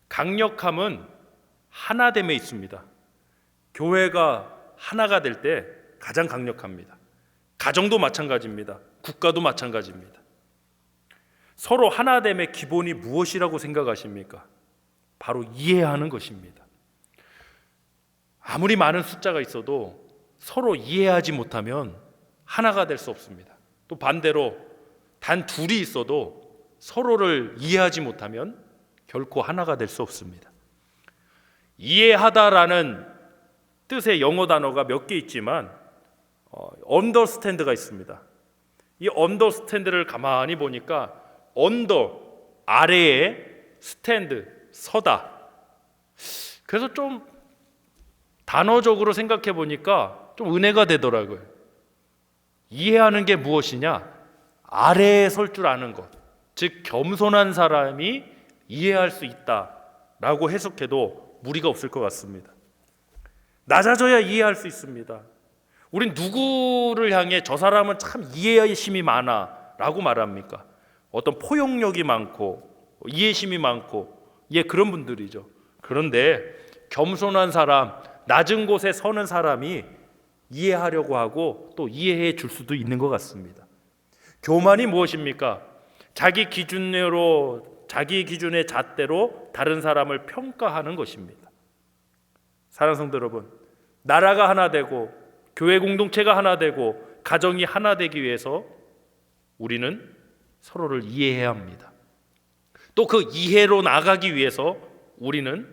강력함은 하나됨에 있습니다. 교회가 하나가 될 때 가장 강력합니다. 가정도 마찬가지입니다. 국가도 마찬가지입니다. 서로 하나됨의 기본이 무엇이라고 생각하십니까? 바로 이해하는 것입니다. 아무리 많은 숫자가 있어도 서로 이해하지 못하면 하나가 될 수 없습니다. 또 반대로 단 둘이 있어도 서로를 이해하지 못하면 결코 하나가 될 수 없습니다. 이해하다라는 뜻의 영어 단어가 몇 개 있지만 understand가 있습니다. 이 understand를 가만히 보니까 under, 아래에 stand, 서다. 그래서 좀 단어적으로 생각해 보니까 좀 은혜가 되더라고요. 이해하는 게 무엇이냐? 아래에 설 줄 아는 것, 즉 겸손한 사람이 이해할 수 있다라고 해석해도 무리가 없을 것 같습니다. 낮아져야 이해할 수 있습니다. 우린 누구를 향해 저 사람은 참 이해심이 많아 라고 말합니까? 어떤 포용력이 많고 이해심이 많고 그런 분들이죠. 그런데 겸손한 사람, 낮은 곳에 서는 사람이 이해하려고 하고 또 이해해 줄 수도 있는 것 같습니다. 교만이 무엇입니까? 자기 기준의 잣대로 다른 사람을 평가하는 것입니다. 사랑하는 성도 여러분, 나라가 하나 되고 교회 공동체가 하나 되고 가정이 하나 되기 위해서 우리는 서로를 이해해야 합니다. 또 그 이해로 나가기 위해서 우리는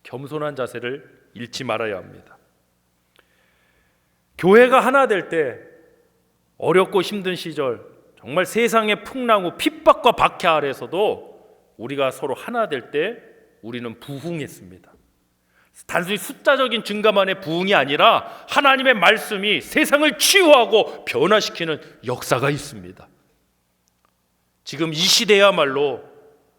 겸손한 자세를 잃지 말아야 합니다. 교회가 하나 될 때 어렵고 힘든 시절, 정말 세상의 풍랑, 핍박과 박해 아래서도 우리가 서로 하나 될 때 우리는 부흥했습니다. 단순히 숫자적인 증가만의 부흥이 아니라 하나님의 말씀이 세상을 치유하고 변화시키는 역사가 있습니다. 지금 이 시대야말로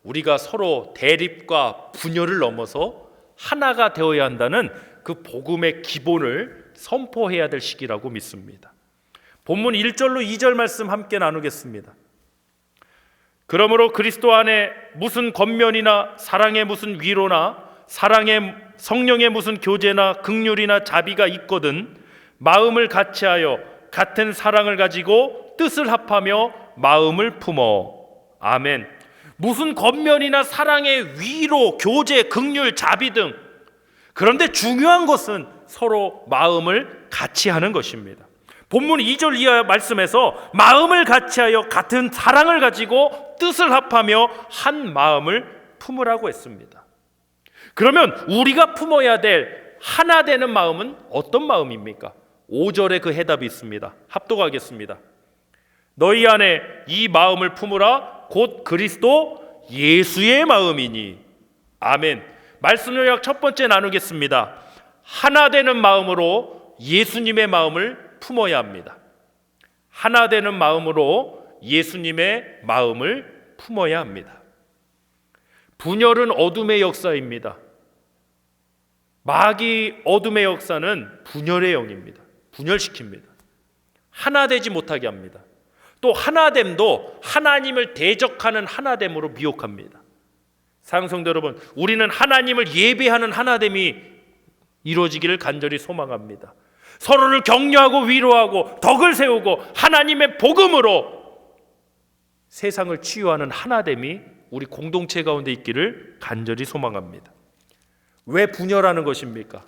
우리가 서로 대립과 분열을 넘어서 하나가 되어야 한다는 그 복음의 기본을 선포해야 될 시기라고 믿습니다. 본문 1절로 2절 말씀 함께 나누겠습니다. 그러므로 그리스도 안에 무슨 겉면이나 사랑의 무슨 위로나 사랑의 성령의 무슨 교제나 긍휼이나 자비가 있거든 마음을 같이하여 같은 사랑을 가지고 뜻을 합하며 마음을 품어. 아멘. 무슨 겉면이나 사랑의 위로, 교제, 긍휼, 자비 등. 그런데 중요한 것은 서로 마음을 같이 하는 것입니다. 본문 2절 이하 말씀에서 마음을 같이하여 같은 사랑을 가지고 뜻을 합하며 한 마음을 품으라고 했습니다. 그러면 우리가 품어야 될 하나 되는 마음은 어떤 마음입니까? 5절에 그 해답이 있습니다. 합독하겠습니다. 너희 안에 이 마음을 품으라 곧 그리스도 예수의 마음이니. 아멘. 말씀 요약 첫 번째 나누겠습니다. 하나 되는 마음으로 예수님의 마음을 품어야 합니다. 하나 되는 마음으로 예수님의 마음을 품어야 합니다. 분열은 어둠의 역사입니다. 마귀 어둠의 역사는 분열의 영입니다. 분열시킵니다. 하나 되지 못하게 합니다. 또 하나됨도 하나님을 대적하는 하나됨으로 미혹합니다. 사랑하는 성도 여러분, 우리는 하나님을 예배하는 하나됨이 이루어지기를 간절히 소망합니다. 서로를 격려하고 위로하고 덕을 세우고 하나님의 복음으로 세상을 치유하는 하나됨이 우리 공동체 가운데 있기를 간절히 소망합니다. 왜 분열하는 것입니까?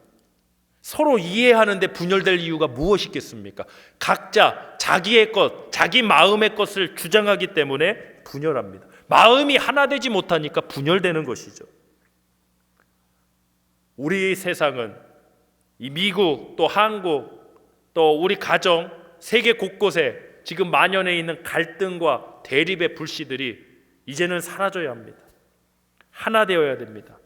서로 이해하는데 분열될 이유가 무엇이겠습니까? 각자 자기의 것, 자기 마음의 것을 주장하기 때문에 분열합니다. 마음이 하나 되지 못하니까 분열되는 것이죠. 우리 세상은 이 미국 또 한국 또 우리 가정 세계 곳곳에 지금 만연해 있는 갈등과 대립의 불씨들이 이제는 사라져야 합니다. 하나 되어야 됩니다.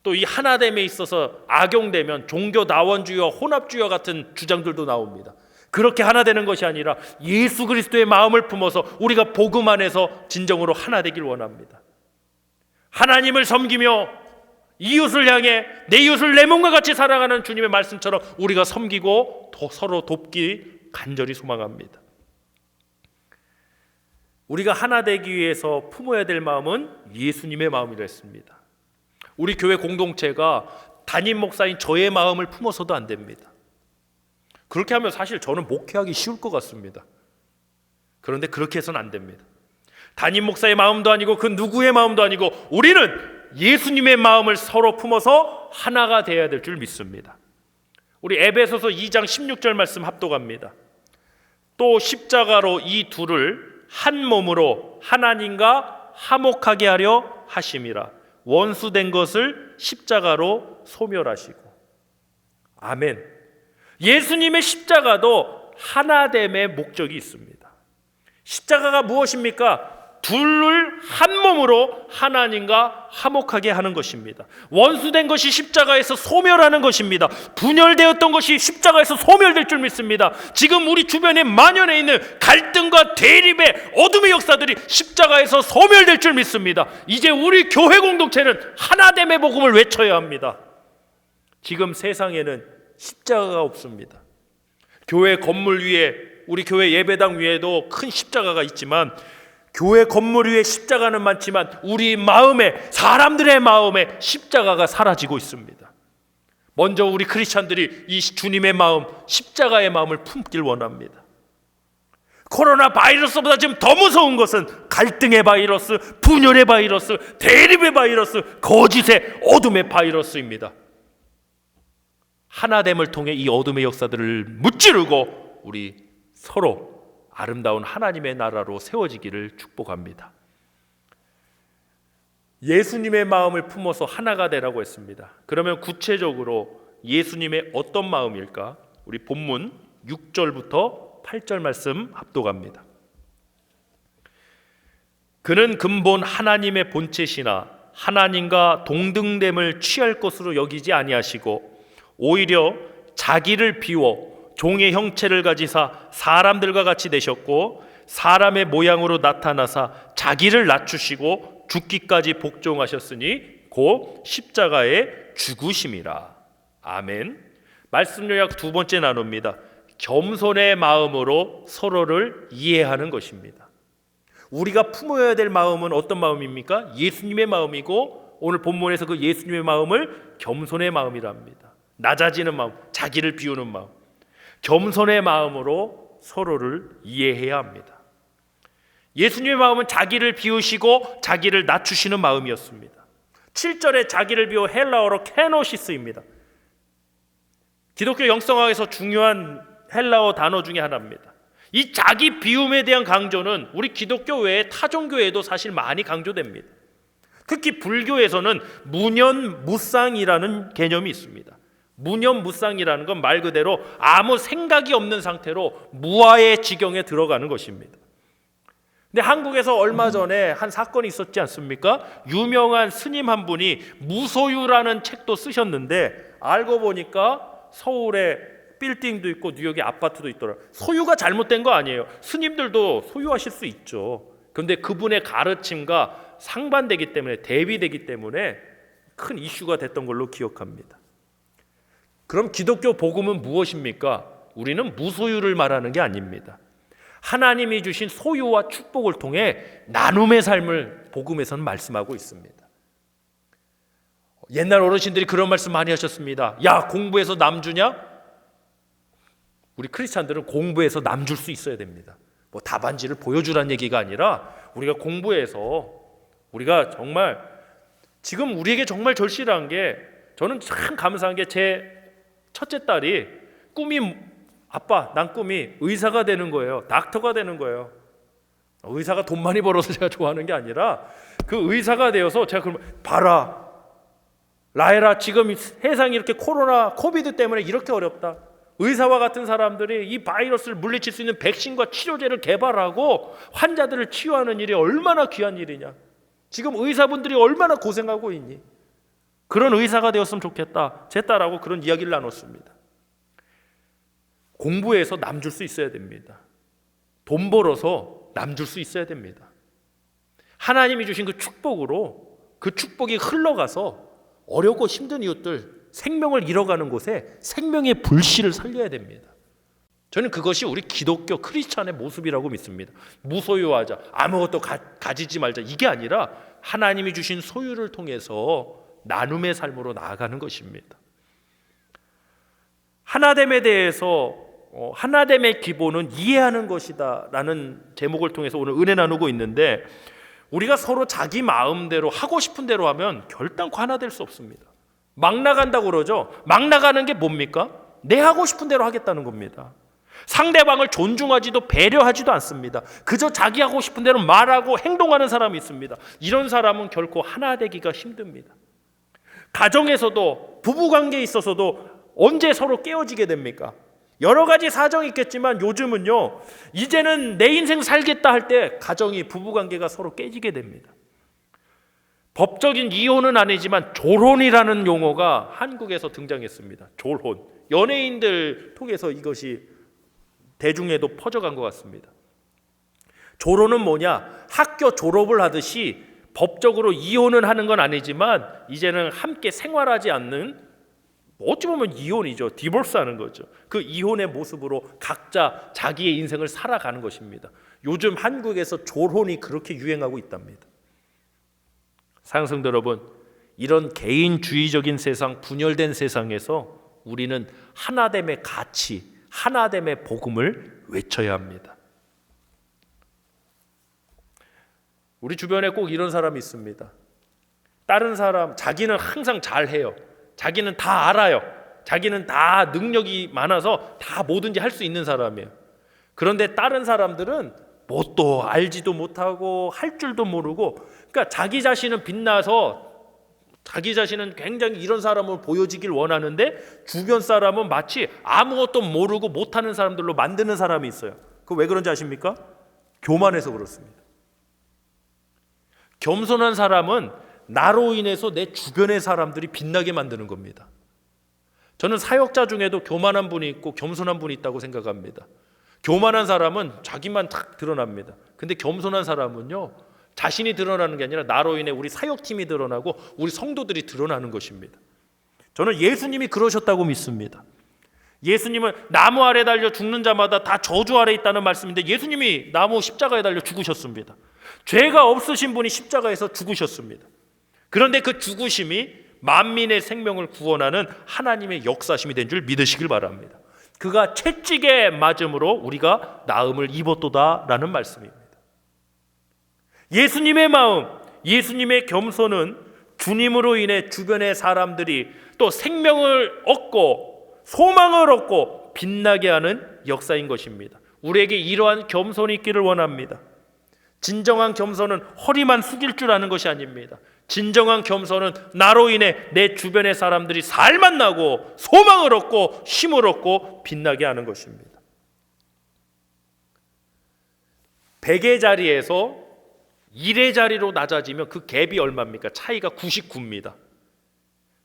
또 이 하나됨에 있어서 악용되면 종교 다원주의와 혼합주의와 같은 주장들도 나옵니다. 그렇게 하나 되는 것이 아니라 예수 그리스도의 마음을 품어서 우리가 복음 안에서 진정으로 하나 되길 원합니다. 하나님을 섬기며 이웃을 향해 내 이웃을 내 몸과 같이 사랑하는 주님의 말씀처럼 우리가 섬기고 서로 돕기 간절히 소망합니다. 우리가 하나 되기 위해서 품어야 될 마음은 예수님의 마음이라 했습니다. 우리 교회 공동체가 담임 목사인 저의 마음을 품어서도 안 됩니다. 그렇게 하면 사실 저는 목회하기 쉬울 것 같습니다. 그런데 그렇게 해서는 안 됩니다. 담임 목사의 마음도 아니고 그 누구의 마음도 아니고 우리는 예수님의 마음을 서로 품어서 하나가 되어야 될 줄 믿습니다. 우리 에베소서 2장 16절 말씀 합독합니다. 또 십자가로 이 둘을 한 몸으로 하나님과 화목하게 하려 하심이라. 원수된 것을 십자가로 소멸하시고. 아멘. 예수님의 십자가도 하나됨의 목적이 있습니다. 십자가가 무엇입니까? 둘을 한 몸으로 하나님과 화목하게 하는 것입니다. 원수된 것이 십자가에서 소멸하는 것입니다. 분열되었던 것이 십자가에서 소멸될 줄 믿습니다. 지금 우리 주변에 만연해 있는 갈등과 대립의 어둠의 역사들이 십자가에서 소멸될 줄 믿습니다. 이제 우리 교회 공동체는 하나됨의 복음을 외쳐야 합니다. 지금 세상에는 십자가가 없습니다. 교회 건물 위에, 우리 교회 예배당 위에도 큰 십자가가 있지만 교회 건물 위에 십자가는 많지만 우리 마음에, 사람들의 마음에 십자가가 사라지고 있습니다. 먼저 우리 크리스찬들이 이 주님의 마음, 십자가의 마음을 품길 원합니다. 코로나 바이러스보다 지금 더 무서운 것은 갈등의 바이러스, 분열의 바이러스, 대립의 바이러스, 거짓의 어둠의 바이러스입니다. 하나됨을 통해 이 어둠의 역사들을 무찌르고 우리 서로 아름다운 하나님의 나라로 세워지기를 축복합니다. 예수님의 마음을 품어서 하나가 되라고 했습니다. 그러면 구체적으로 예수님의 어떤 마음일까? 우리 본문 6절부터 8절 말씀 합독합니다. 그는 근본 하나님의 본체시나 하나님과 동등됨을 취할 것으로 여기지 아니하시고 오히려 자기를 비워 종의 형체를 가지사 사람들과 같이 되셨고 사람의 모양으로 나타나사 자기를 낮추시고 죽기까지 복종하셨으니 곧 십자가에 죽으심이라. 아멘. 말씀 요약 두 번째 나눕니다. 겸손의 마음으로 서로를 이해하는 것입니다. 우리가 품어야 될 마음은 어떤 마음입니까? 예수님의 마음이고 오늘 본문에서 그 예수님의 마음을 겸손의 마음이라 합니다. 낮아지는 마음, 자기를 비우는 마음. 겸손의 마음으로 서로를 이해해야 합니다. 예수님의 마음은 자기를 비우시고 자기를 낮추시는 마음이었습니다. 7절에 자기를 비워 헬라어로 케노시스입니다. 기독교 영성학에서 중요한 헬라어 단어 중에 하나입니다. 이 자기 비움에 대한 강조는 우리 기독교 외에 타종교에도 사실 많이 강조됩니다. 특히 불교에서는 무념무상이라는 개념이 있습니다. 무념무상이라는 건 말 그대로 아무 생각이 없는 상태로 무아의 지경에 들어가는 것입니다. 근데 한국에서 얼마 전에 한 사건이 있었지 않습니까? 유명한 스님 한 분이 무소유라는 책도 쓰셨는데 알고 보니까 서울에 빌딩도 있고 뉴욕에 아파트도 있더라고요. 소유가 잘못된 거 아니에요. 스님들도 소유하실 수 있죠. 그런데 그분의 가르침과 상반되기 때문에, 대비되기 때문에 큰 이슈가 됐던 걸로 기억합니다. 그럼 기독교 복음은 무엇입니까? 우리는 무소유를 말하는 게 아닙니다. 하나님이 주신 소유와 축복을 통해 나눔의 삶을 복음에서는 말씀하고 있습니다. 옛날 어르신들이 그런 말씀 많이 하셨습니다. 야, 공부해서 남 주냐? 우리 크리스찬들은 공부해서 남 줄 수 있어야 됩니다. 뭐 답안지를 보여주라는 얘기가 아니라 우리가 공부해서 우리가 정말 지금 우리에게 정말 절실한 게, 저는 참 감사한 게 제 첫째 딸이 꿈이, 아빠 난 꿈이 의사가 되는 거예요. 닥터가 되는 거예요. 의사가 돈 많이 벌어서 제가 좋아하는 게 아니라 그 의사가 되어서 제가 그러면 봐라 라헬아, 지금 세상이 이렇게 코로나 코비드 때문에 이렇게 어렵다. 의사와 같은 사람들이 이 바이러스를 물리칠 수 있는 백신과 치료제를 개발하고 환자들을 치유하는 일이 얼마나 귀한 일이냐. 지금 의사분들이 얼마나 고생하고 있니. 그런 의사가 되었으면 좋겠다. 제 딸하고 그런 이야기를 나눴습니다. 공부해서 남 줄 수 있어야 됩니다. 돈 벌어서 남 줄 수 있어야 됩니다. 하나님이 주신 그 축복으로 그 축복이 흘러가서 어렵고 힘든 이웃들, 생명을 잃어가는 곳에 생명의 불씨를 살려야 됩니다. 저는 그것이 우리 기독교 크리스찬의 모습이라고 믿습니다. 무소유하자, 아무것도 가지지 말자, 이게 아니라 하나님이 주신 소유를 통해서 나눔의 삶으로 나아가는 것입니다. 하나됨에 대해서 하나됨의 기본은 이해하는 것이다 라는 제목을 통해서 오늘 은혜 나누고 있는데, 우리가 서로 자기 마음대로 하고 싶은 대로 하면 결단코 하나 될 수 없습니다. 막 나간다고 그러죠. 막 나가는 게 뭡니까? 내 하고 싶은 대로 하겠다는 겁니다. 상대방을 존중하지도 배려하지도 않습니다. 그저 자기 하고 싶은 대로 말하고 행동하는 사람이 있습니다. 이런 사람은 결코 하나 되기가 힘듭니다. 가정에서도, 부부관계에 있어서도 언제 서로 깨어지게 됩니까? 여러 가지 사정이 있겠지만 요즘은요, 이제는 내 인생 살겠다 할 때 가정이, 부부관계가 서로 깨지게 됩니다. 법적인 이혼은 아니지만 졸혼이라는 용어가 한국에서 등장했습니다. 졸혼. 연예인들 통해서 이것이 대중에도 퍼져간 것 같습니다. 졸혼은 뭐냐? 학교 졸업을 하듯이 법적으로 이혼은 하는 건 아니지만 이제는 함께 생활하지 않는, 어찌 보면 이혼이죠. 디볼스하는 거죠. 그 이혼의 모습으로 각자 자기의 인생을 살아가는 것입니다. 요즘 한국에서 졸혼이 그렇게 유행하고 있답니다. 사랑성도 여러분, 이런 개인주의적인 세상, 분열된 세상에서 우리는 하나됨의 가치, 하나됨의 복음을 외쳐야 합니다. 우리 주변에 꼭 이런 사람이 있습니다. 다른 사람, 자기는 항상 잘해요. 자기는 다 알아요. 자기는 다 능력이 많아서 다 뭐든지 할 수 있는 사람이에요. 그런데 다른 사람들은 뭣도 알지도 못하고 할 줄도 모르고, 그러니까 자기 자신은 빛나서 자기 자신은 굉장히 이런 사람을 보여지길 원하는데 주변 사람은 마치 아무것도 모르고 못하는 사람들로 만드는 사람이 있어요. 그거 왜 그런지 아십니까? 교만해서 그렇습니다. 겸손한 사람은 나로 인해서 내 주변의 사람들이 빛나게 만드는 겁니다. 저는 사역자 중에도 교만한 분이 있고 겸손한 분이 있다고 생각합니다. 교만한 사람은 자기만 탁 드러납니다. 근데 겸손한 사람은요, 자신이 드러나는 게 아니라 나로 인해 우리 사역팀이 드러나고 우리 성도들이 드러나는 것입니다. 저는 예수님이 그러셨다고 믿습니다. 예수님은 나무 아래 달려 죽는 자마다 다 저주 아래 있다는 말씀인데, 예수님이 나무 십자가에 달려 죽으셨습니다. 죄가 없으신 분이 십자가에서 죽으셨습니다. 그런데 그 죽으심이 만민의 생명을 구원하는 하나님의 역사심이 된 줄 믿으시길 바랍니다. 그가 채찍에 맞음으로 우리가 나음을 입었도다라는 말씀입니다. 예수님의 마음, 예수님의 겸손은 주님으로 인해 주변의 사람들이 또 생명을 얻고 소망을 얻고 빛나게 하는 역사인 것입니다. 우리에게 이러한 겸손이 있기를 원합니다. 진정한 겸손은 허리만 숙일 줄 아는 것이 아닙니다. 진정한 겸손은 나로 인해 내 주변의 사람들이 살만 나고 소망을 얻고 힘을 얻고 빛나게 하는 것입니다. 100의 자리에서 1의 자리로 낮아지면 그 갭이 얼마입니까? 차이가 99입니다.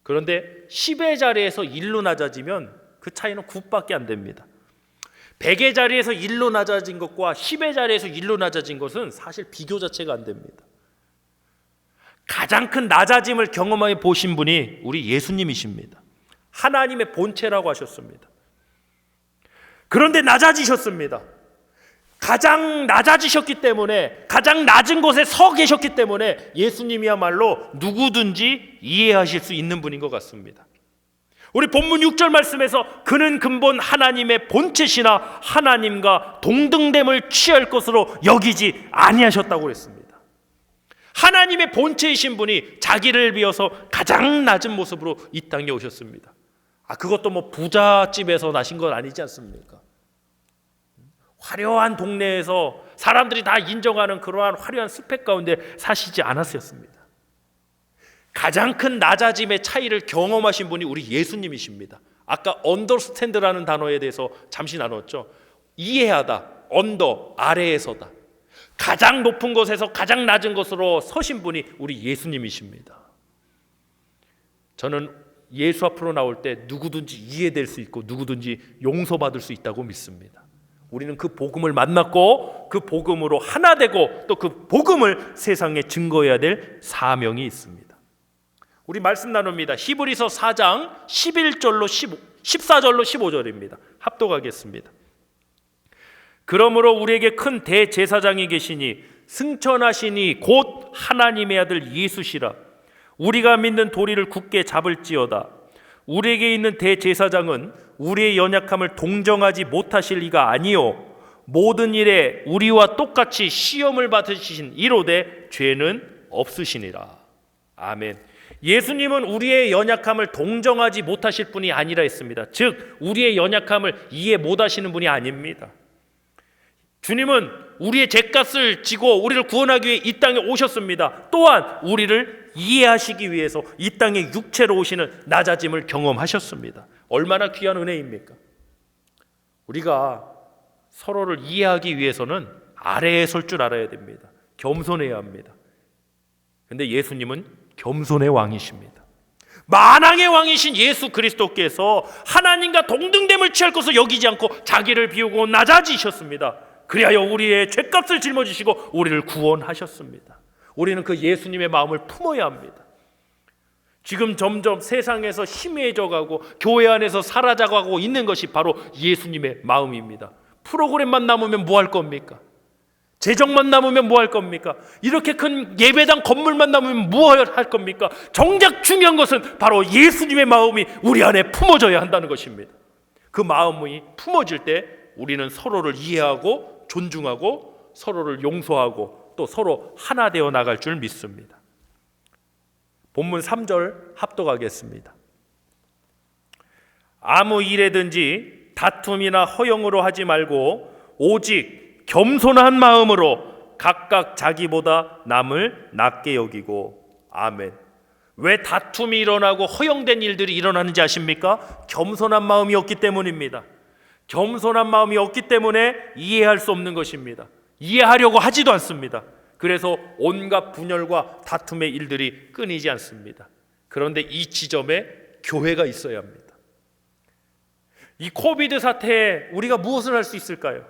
그런데 10의 자리에서 1로 낮아지면 그 차이는 9밖에 안 됩니다. 100의 자리에서 1로 낮아진 것과 10의 자리에서 1로 낮아진 것은 사실 비교 자체가 안 됩니다. 가장 큰 낮아짐을 경험해 보신 분이 우리 예수님이십니다. 하나님의 본체라고 하셨습니다. 그런데 낮아지셨습니다. 가장 낮아지셨기 때문에, 가장 낮은 곳에 서 계셨기 때문에 예수님이야말로 누구든지 이해하실 수 있는 분인 것 같습니다. 우리 본문 6절 말씀에서 그는 근본 하나님의 본체시나 하나님과 동등됨을 취할 것으로 여기지 아니하셨다고 그랬습니다. 하나님의 본체이신 분이 자기를 비워서 가장 낮은 모습으로 이 땅에 오셨습니다. 그것도 뭐 부잣집에서 나신 건 아니지 않습니까? 화려한 동네에서 사람들이 다 인정하는 그러한 화려한 스펙 가운데 사시지 않았었습니다. 가장 큰 낮아짐의 차이를 경험하신 분이 우리 예수님이십니다. 아까 understand라는 단어에 대해서 잠시 나눴죠. 이해하다, 언더, 아래에서다. 가장 높은 곳에서 가장 낮은 곳으로 서신 분이 우리 예수님이십니다. 저는 예수 앞으로 나올 때 누구든지 이해될 수 있고 누구든지 용서받을 수 있다고 믿습니다. 우리는 그 복음을 만났고 그 복음으로 하나 되고 또 그 복음을 세상에 증거해야 될 사명이 있습니다. 우리 말씀 나눕니다. 히브리서 4장 11절로 14절로 15절입니다. 합독하겠습니다. 그러므로 우리에게 큰 대제사장이 계시니 승천하시니 곧 하나님의 아들 예수시라. 우리가 믿는 도리를 굳게 잡을지어다. 우리에게 있는 대제사장은 우리의 연약함을 동정하지 못하실 이가 아니요 모든 일에 우리와 똑같이 시험을 받으신 이로되 죄는 없으시니라. 아멘. 예수님은 우리의 연약함을 동정하지 못하실 분이 아니라 했습니다. 즉 우리의 연약함을 이해 못하시는 분이 아닙니다. 주님은 우리의 죄값을 지고 우리를 구원하기 위해 이 땅에 오셨습니다. 또한 우리를 이해하시기 위해서 이 땅에 육체로 오시는 낮아짐을 경험하셨습니다. 얼마나 귀한 은혜입니까? 우리가 서로를 이해하기 위해서는 아래에 설 줄 알아야 됩니다. 겸손해야 합니다. 그런데 예수님은 겸손의 왕이십니다. 만왕의 왕이신 예수 그리스도께서 하나님과 동등됨을 취할 것을 여기지 않고 자기를 비우고 낮아지셨습니다. 그리하여 우리의 죄값을 짊어지시고 우리를 구원하셨습니다. 우리는 그 예수님의 마음을 품어야 합니다. 지금 점점 세상에서 희미해져가고 교회 안에서 사라져가고 있는 것이 바로 예수님의 마음입니다. 프로그램만 남으면 뭐 할 겁니까? 재정만 남으면 뭐 할 겁니까? 이렇게 큰 예배당 건물만 남으면 뭐 할 겁니까? 정작 중요한 것은 바로 예수님의 마음이 우리 안에 품어져야 한다는 것입니다. 그 마음이 품어질 때 우리는 서로를 이해하고 존중하고 서로를 용서하고 또 서로 하나 되어 나갈 줄 믿습니다. 본문 3절 합독하겠습니다. 아무 일에든지 다툼이나 허영으로 하지 말고 오직 겸손한 마음으로 각각 자기보다 남을 낮게 여기고. 아멘. 왜 다툼이 일어나고 허영된 일들이 일어나는지 아십니까? 겸손한 마음이 없기 때문입니다. 겸손한 마음이 없기 때문에 이해할 수 없는 것입니다. 이해하려고 하지도 않습니다. 그래서 온갖 분열과 다툼의 일들이 끊이지 않습니다. 그런데 이 지점에 교회가 있어야 합니다. 이 코비드 사태에 우리가 무엇을 할 수 있을까요?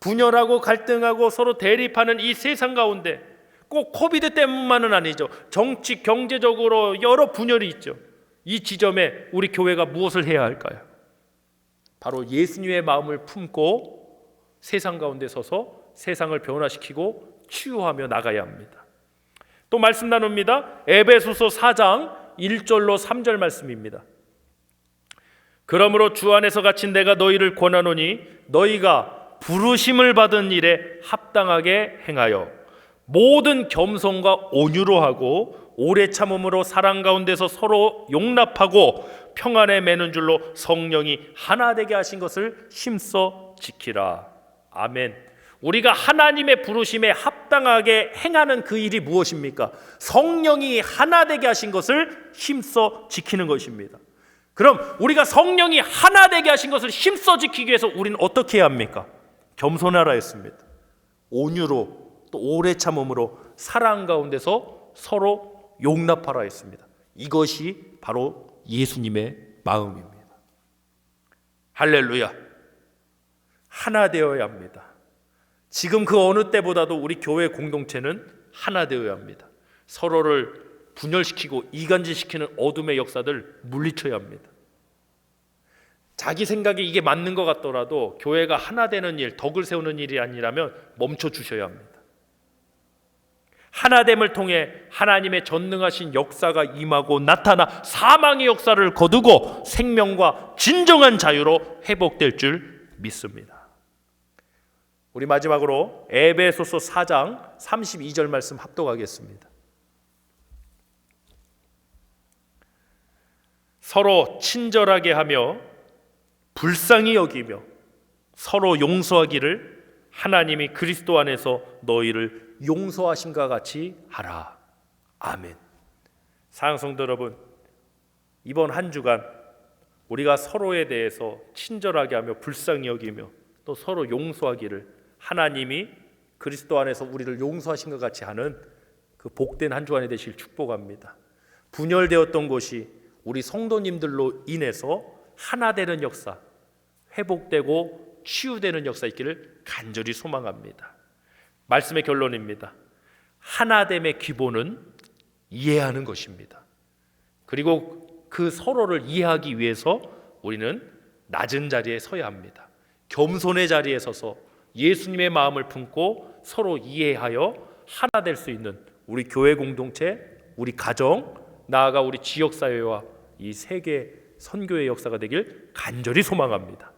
분열하고 갈등하고 서로 대립하는 이 세상 가운데 꼭 코비드 때문만은 아니죠. 정치, 경제적으로 여러 분열이 있죠. 이 지점에 우리 교회가 무엇을 해야 할까요? 바로 예수님의 마음을 품고 세상 가운데 서서 세상을 변화시키고 치유하며 나가야 합니다. 또 말씀 나눕니다. 에베소서 4장 1절로 3절 말씀입니다. 그러므로 주 안에서 갇힌 내가 너희를 권하노니 너희가 부르심을 받은 일에 합당하게 행하여 모든 겸손과 온유로 하고 오래 참음으로 사랑 가운데서 서로 용납하고 평안에 매는 줄로 성령이 하나 되게 하신 것을 힘써 지키라. 아멘. 우리가 하나님의 부르심에 합당하게 행하는 그 일이 무엇입니까? 성령이 하나 되게 하신 것을 힘써 지키는 것입니다. 그럼 우리가 성령이 하나 되게 하신 것을 힘써 지키기 위해서 우리는 어떻게 해야 합니까? 겸손하라 했습니다. 온유로 또 오래 참음으로 사랑 가운데서 서로 용납하라 했습니다. 이것이 바로 예수님의 마음입니다. 할렐루야. 하나 되어야 합니다. 지금 그 어느 때보다도 우리 교회 공동체는 하나 되어야 합니다. 서로를 분열시키고 이간질시키는 어둠의 역사들 물리쳐야 합니다. 자기 생각에 이게 맞는 것 같더라도 교회가 하나 되는 일, 덕을 세우는 일이 아니라면 멈춰 주셔야 합니다. 하나됨을 통해 하나님의 전능하신 역사가 임하고 나타나 사망의 역사를 거두고 생명과 진정한 자유로 회복될 줄 믿습니다. 우리 마지막으로 에베소서 4장 32절 말씀 합독하겠습니다. 서로 친절하게 하며 불쌍히 여기며 서로 용서하기를 하나님이 그리스도 안에서 너희를 용서하심과 같이 하라. 아멘. 사랑하는 성도 여러분, 이번 한 주간 우리가 서로에 대해서 친절하게 하며 불쌍히 여기며 또 서로 용서하기를 하나님이 그리스도 안에서 우리를 용서하신 것 같이 하는 그 복된 한 주간이 되실 축복합니다. 분열되었던 것이 우리 성도님들로 인해서 하나 되는 역사, 회복되고 치유되는 역사 있기를 간절히 소망합니다. 말씀의 결론입니다. 하나됨의 기본은 이해하는 것입니다. 그리고 그 서로를 이해하기 위해서 우리는 낮은 자리에 서야 합니다. 겸손의 자리에 서서 예수님의 마음을 품고 서로 이해하여 하나 될 수 있는 우리 교회 공동체, 우리 가정, 나아가 우리 지역 사회와 이 세계 선교의 역사가 되길 간절히 소망합니다.